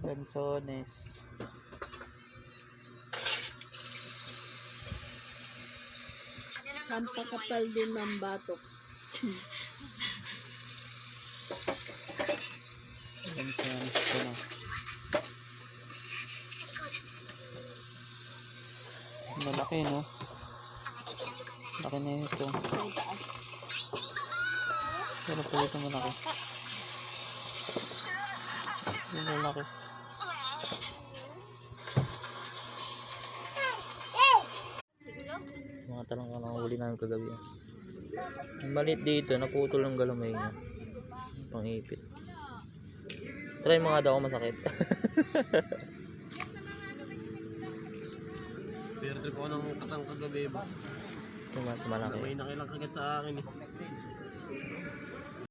Lanzones. Pampakapal din ng batok. Lanzones ko na. Malaki, no? Laki na ito. May taas. Pero po ito malaki. Ito malaki. Mga talong ka lang huli namin kagabi. Ang maliit dito, naputol ng galamay niya. Pang-ipit. Try mo nga daw kung masakit. Pero trip ako ng katang kagabi ba? Mas malaki. May nakilang kagat sa akin eh.